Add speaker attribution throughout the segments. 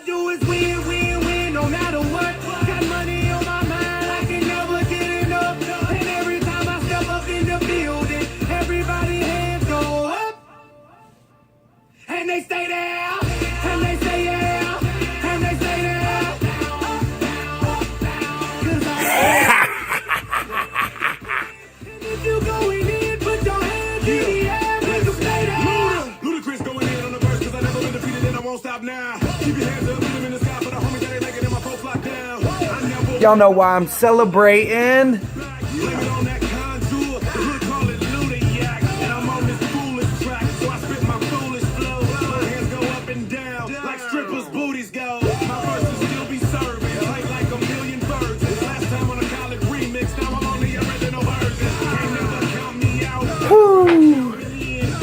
Speaker 1: I do is win, win, win, no matter what. Got money on my mind, I can never get enough. And every time I step up in the building, everybody hands go up. And they stay there, and they stay there, and they stay there. Cause and if you going in, put your hands in the air, make them stay there.
Speaker 2: Ludacris going in on the verse, cause I never been defeated and I won't stop now. Keep your hands up, leave them in the sky for the homies that ain't like it in my folks locked down. I never
Speaker 3: Y'all know why I'm celebrating.
Speaker 2: blame it on that contour. The hood call it Ludiac. And I'm on this foolish track, so I spit my foolish flow. My hands go up and down, like strippers' booties go. My verses still be serving, tight like a million birds. Last time on a college remix, now I'm on the original version. Can't never count me out.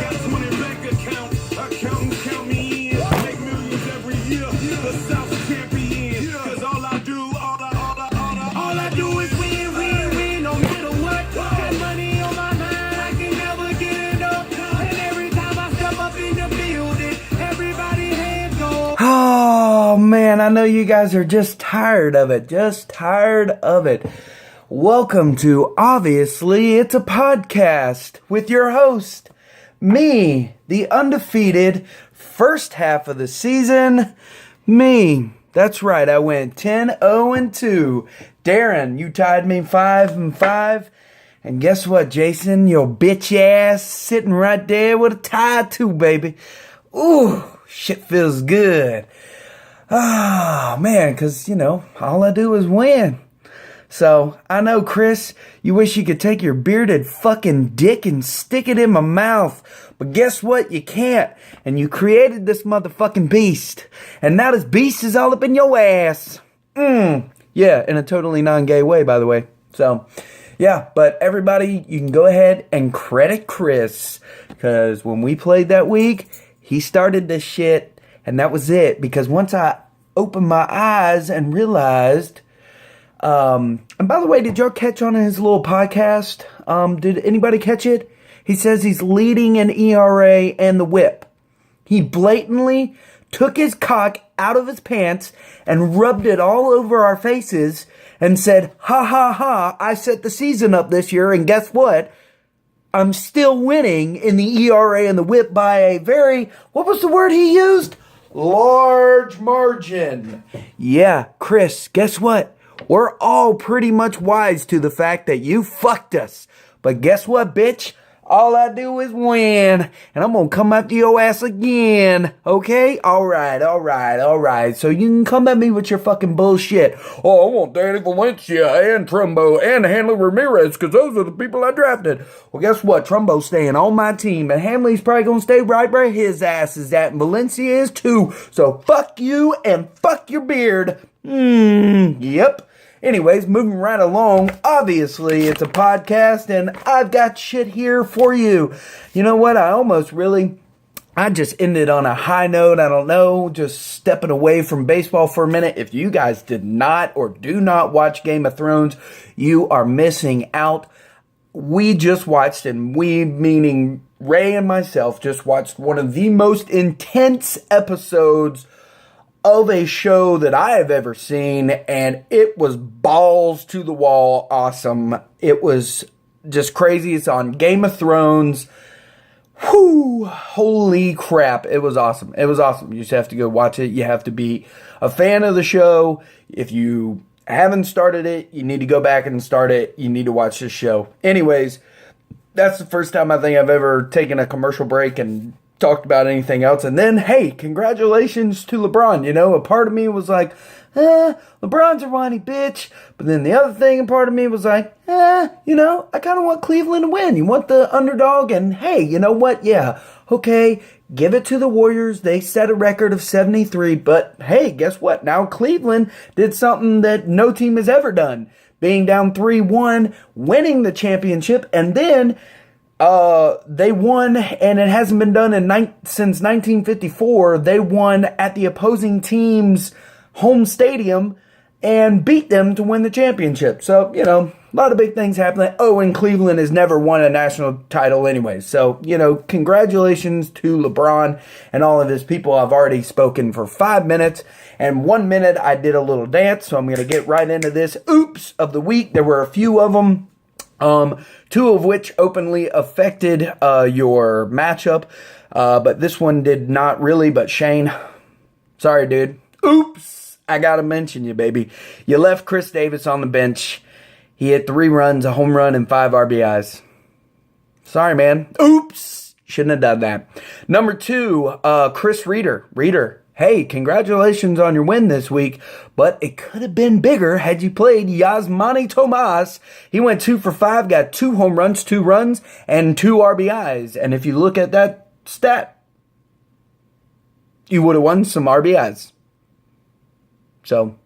Speaker 2: Got 20 bank accounts, accountants count me in. Make millions every year, the South's champion. Cause all I do,
Speaker 1: All I do is win, win, win, no matter what. Got money on my mind, I can never get enough. And every time I step up in the building, everybody hands go.
Speaker 3: Oh man, I know you guys are just tired of it. Just tired of it. Welcome to Obviously It's a Podcast with your host, me, the undefeated first half of the season. Me. That's right, I went 10-0-2. Darren, you tied me 5-5. And guess what, Jason? Your bitch ass sitting right there with a tie too, baby. Ooh, shit feels good. Ah, man, because, all I do is win. So, I know, Chris, you wish you could take your bearded fucking dick and stick it in my mouth. But guess what? You can't. And you created this motherfucking beast. And now this beast is all up in your ass. Yeah, in a totally non-gay way, by the way. So, yeah, but everybody, you can go ahead and credit Chris. Because when we played that week, he started this shit. And that was it. Because once I opened my eyes and realized... and by the way, did y'all catch on his little podcast? Did anybody catch it? He says he's leading an ERA and the whip. He blatantly took his cock out of his pants and rubbed it all over our faces and said, ha ha ha, I set the season up this year and guess what? I'm still winning in the ERA and the whip by a very, what was the word he used? Large margin. Yeah, Chris, guess what? We're all pretty much wise to the fact that you fucked us. But guess what, bitch? All I do is win. And I'm gonna come after your ass again. Okay? Alright. So you can come at me with your fucking bullshit. Oh, I want Danny Valencia and Trumbo and Hanley Ramirez because those are the people I drafted. Well, guess what? Trumbo's staying on my team. And Hanley's probably gonna stay right where his ass is at. And Valencia is too. So fuck you and fuck your beard. Yep. Anyways, moving right along, obviously it's a podcast and I've got shit here for you. You know what, I just ended on a high note, I don't know, just stepping away from baseball for a minute. If you guys did not or do not watch Game of Thrones, you are missing out. We just watched, and we meaning Ray and myself, just watched one of the most intense episodes of a show that I have ever seen, and it was balls to the wall awesome. It was just crazy. It's on Game of Thrones. Whew, holy crap. It was awesome. You just have to go watch it. You have to be a fan of the show. If you haven't started it, you need to go back and start it. You need to watch this show. Anyways, that's the first time I think I've ever taken a commercial break and talked about anything else. And then, hey, congratulations to LeBron. A part of me was like, LeBron's a whiny bitch. But then the other thing, part of me was like, I kind of want Cleveland to win. You want the underdog. And hey, you know what? Yeah, okay, give it to the Warriors. They set a record of 73. But hey, guess what? Now Cleveland did something that no team has ever done. Being down 3-1, winning the championship, and then they won, and it hasn't been done since 1954. They won at the opposing team's home stadium and beat them to win the championship. So, a lot of big things happening. Oh, and Cleveland has never won a national title anyway. So, congratulations to LeBron and all of his people. I've already spoken for 5 minutes, and 1 minute I did a little dance, so I'm going to get right into this. Oops of the week. There were a few of them. Two of which openly affected your matchup, but this one did not really. But Shane, sorry, dude. Oops. I gotta mention you, baby. You left Chris Davis on the bench. He hit 3 runs, a home run, and 5 RBIs. Sorry, man. Oops. Shouldn't have done that. Number 2, Chris Reeder. Reeder, hey, congratulations on your win this week, but it could have been bigger had you played Yasmani Tomas. He went 2 for 5, got 2 home runs, 2 runs, and 2 RBIs. And if you look at that stat, you would have won some RBIs. So,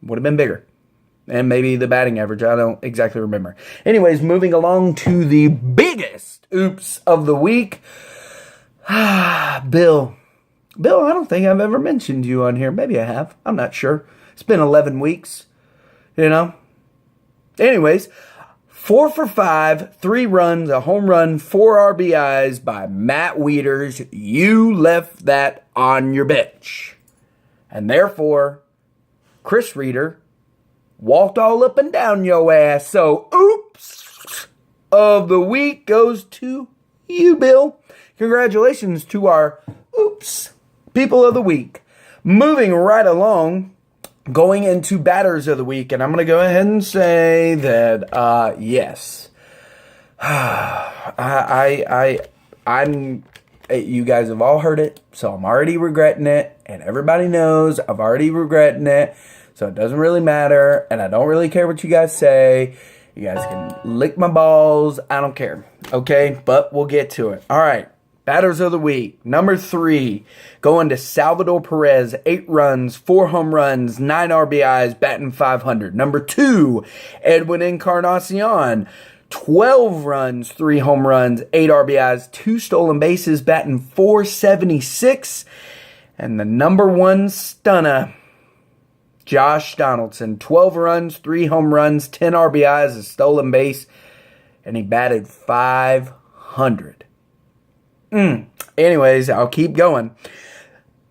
Speaker 3: would have been bigger. And maybe the batting average, I don't exactly remember. Anyways, moving along to the biggest oops of the week. Bill, I don't think I've ever mentioned you on here. Maybe I have. I'm not sure. It's been 11 weeks. Anyways, 4 for 5, 3 runs, a home run, 4 RBIs by Matt Wieters. You left that on your bench. And therefore, Chris Reeder walked all up and down your ass. So, oops of the week goes to you, Bill. Congratulations to our oops people of the week. Moving right along, going into batters of the week, and I'm going to go ahead and say that, yes, I'm. You guys have all heard it, so I'm already regretting it, and everybody knows I've already regretting it, so it doesn't really matter, and I don't really care what you guys say. You guys can lick my balls. I don't care, okay? But we'll get to it. All right, batters of the week. Number 3, going to Salvador Perez, 8 runs, 4 home runs, 9 RBIs, batting .500. Number 2, Edwin Encarnacion, 12 runs, 3 home runs, 8 RBIs, 2 stolen bases, batting .476. And the number 1 stunner, Josh Donaldson, 12 runs, 3 home runs, 10 RBIs, a stolen base, and he batted .500. Anyways, I'll keep going.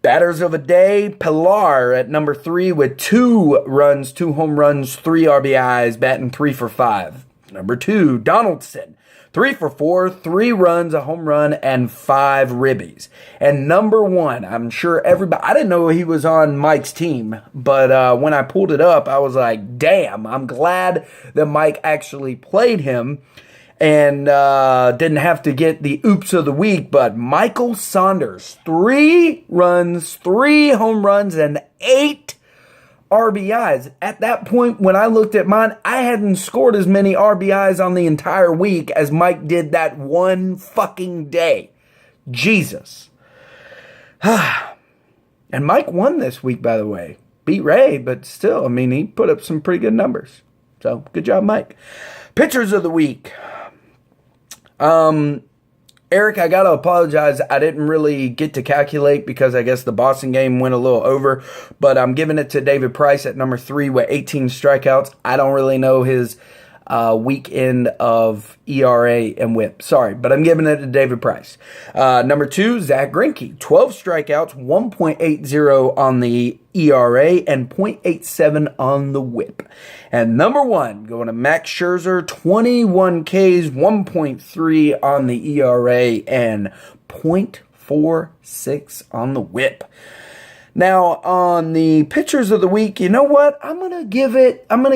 Speaker 3: Batters of the day, Pilar at number 3 with 2 runs, 2 home runs, 3 RBIs, batting 3 for 5. Number 2, Donaldson, 3 for 4, 3 runs, a home run, and 5 ribbies. And number 1, I'm sure everybody, I didn't know he was on Mike's team, but when I pulled it up, I was like, damn, I'm glad that Mike actually played him and didn't have to get the oops of the week. But Michael Saunders, 3 runs, 3 home runs, and 8 RBIs. At that point, when I looked at mine, I hadn't scored as many RBIs on the entire week as Mike did that one fucking day. Jesus. And Mike won this week, by the way. Beat Ray, but still, he put up some pretty good numbers. So, good job, Mike. Pitchers of the week. Eric, I gotta apologize. I didn't really get to calculate because I guess the Boston game went a little over, but I'm giving it to David Price at number 3 with 18 strikeouts. I don't really know his weekend of ERA and WHIP. Sorry, but I'm giving it to David Price. Number 2, Zach Greinke, 12 strikeouts, 1.80 on the ERA and 0.87 on the WHIP. And number 1, going to Max Scherzer, 21 Ks, 1.3 on the ERA and 0.46 on the WHIP. Now, on the pitchers of the week, you know what? I'm going to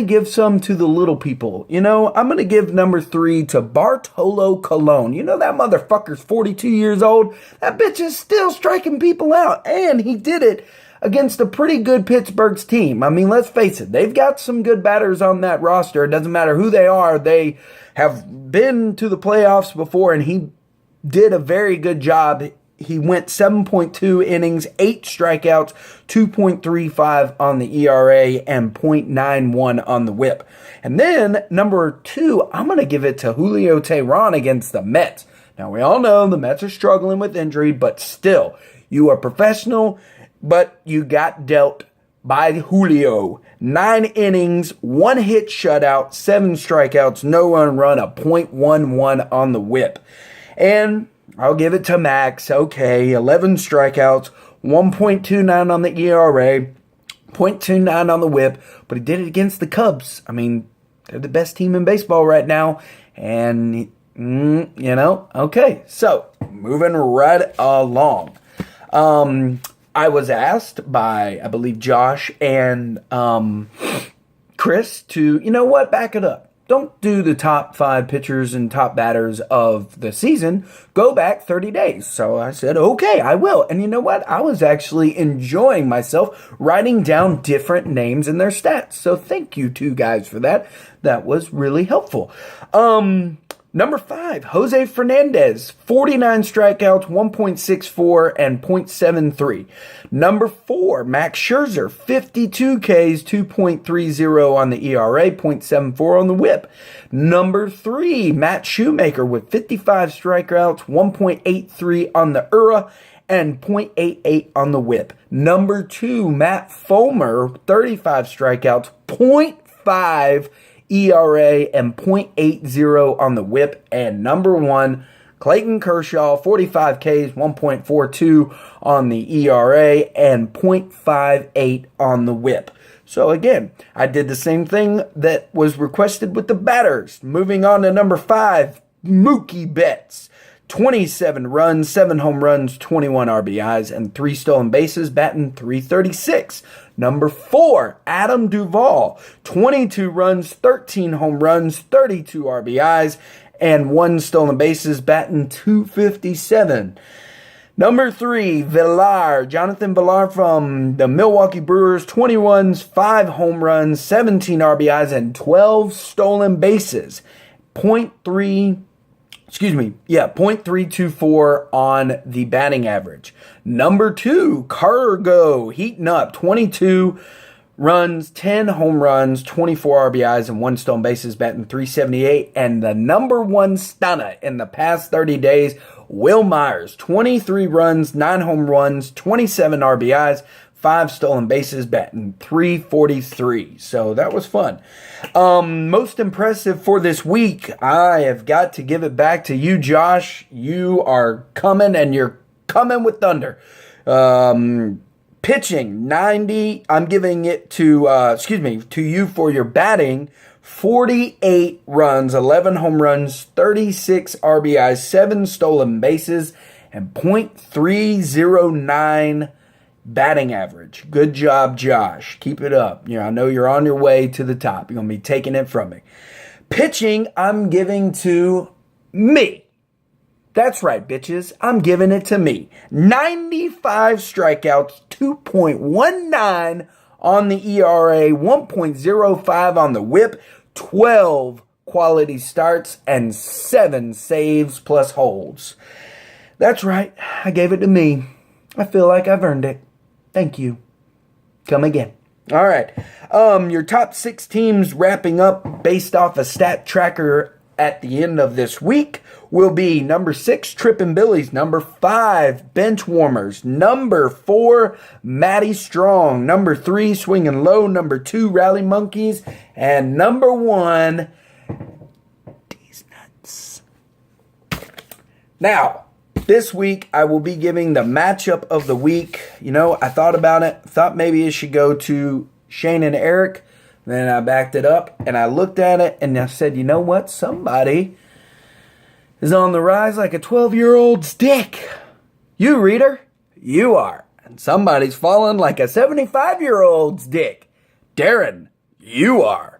Speaker 3: give some to the little people. I'm going to give number 3 to Bartolo Colon. That motherfucker's 42 years old. That bitch is still striking people out. And he did it against a pretty good Pittsburgh's team. Let's face it. They've got some good batters on that roster. It doesn't matter who they are. They have been to the playoffs before, and he did a very good job. He went 7.2 innings, 8 strikeouts, 2.35 on the ERA, and 0.91 on the WHIP. And then, number 2, I'm going to give it to Julio Teheran against the Mets. Now, we all know the Mets are struggling with injury, but still, you are professional, but you got dealt by Julio. 9 innings, 1 hit shutout, 7 strikeouts, no earned run, a .11 on the whip. And I'll give it to Max. Okay, 11 strikeouts, 1.29 on the ERA, .29 on the whip, but he did it against the Cubs. I mean, they're the best team in baseball right now. And, okay. So, moving right along. I was asked by, I believe, Josh and Chris to, back it up. Don't do the top 5 pitchers and top batters of the season. Go back 30 days. So I said, okay, I will. And you know what? I was actually enjoying myself writing down different names and their stats. So thank you two guys for that. That was really helpful. Number 5, Jose Fernandez, 49 strikeouts, 1.64 and .73. Number 4, Max Scherzer, 52 Ks, 2.30 on the ERA, .74 on the whip. Number 3, Matt Shoemaker with 55 strikeouts, 1.83 on the ERA, and .88 on the whip. Number 2, Matt Fulmer, 35 strikeouts, .5 ERA and .80 on the whip. And number 1, Clayton Kershaw, 45 Ks, 1.42 on the ERA and .58 on the whip. So again, I did the same thing that was requested with the batters. Moving on to number 5, Mookie Betts. 27 runs, 7 home runs, 21 RBIs, and 3 stolen bases, batting .336. Number 4, Adam Duvall. 22 runs, 13 home runs, 32 RBIs, and 1 stolen bases, batting .257. Number 3, Jonathan Villar from the Milwaukee Brewers. 20 runs, 5 home runs, 17 RBIs, and 12 stolen bases. .324 on the batting average. Number 2, Cargo, heating up. 22 runs, 10 home runs, 24 RBIs, and 1 stolen bases, batting .378. And the number 1 stunner in the past 30 days, Will Myers. 23 runs, 9 home runs, 27 RBIs, 5 stolen bases, batting .343. So that was fun. Most impressive for this week, I have got to give it back to you, Josh. You are coming, and you're coming with thunder. Pitching, 90. I'm giving it to you for your batting. 48 runs, 11 home runs, 36 RBIs, 7 stolen bases, and .309 batting average. Good job, Josh. Keep it up. I know you're on your way to the top. You're going to be taking it from me. Pitching, I'm giving to me. That's right, bitches. I'm giving it to me. 95 strikeouts, 2.19 on the ERA, 1.05 on the whip, 12 quality starts, and 7 saves plus holds. That's right. I gave it to me. I feel like I've earned it. Thank you. Come again. All right. Your top 6 teams wrapping up based off a stat tracker at the end of this week will be number 6, Trippin' Billies. Number 5, Bench Warmers. Number 4, Matty Strong. Number 3, Swingin' Low. Number 2, Rally Monkeys. And number 1, These Nuts. Now, this week, I will be giving the matchup of the week. I thought about it. Thought maybe it should go to Shane and Eric. Then I backed it up, and I looked at it, and I said, you know what? Somebody is on the rise like a 12-year-old's dick. You, reader, you are. And somebody's falling like a 75-year-old's dick. Darren, you are.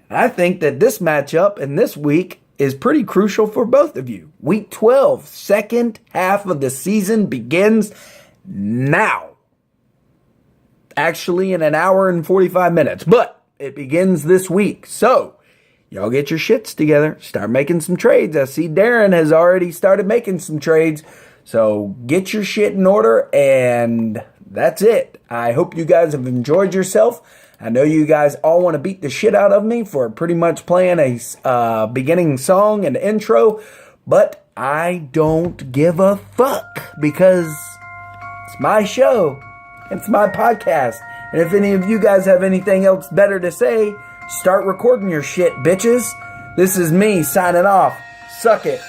Speaker 3: And I think that this matchup and this week is pretty crucial for both of you. Week 12, second half of the season begins now. Actually, in an hour and 45 minutes, but it begins this week. So, y'all get your shits together. Start making some trades. I see Darren has already started making some trades. So, get your shit in order, and that's it. I hope you guys have enjoyed yourself. I know you guys all want to beat the shit out of me for pretty much playing a beginning song and intro, but I don't give a fuck because it's my show. It's my podcast. And if any of you guys have anything else better to say, start recording your shit, bitches. This is me signing off. Suck it.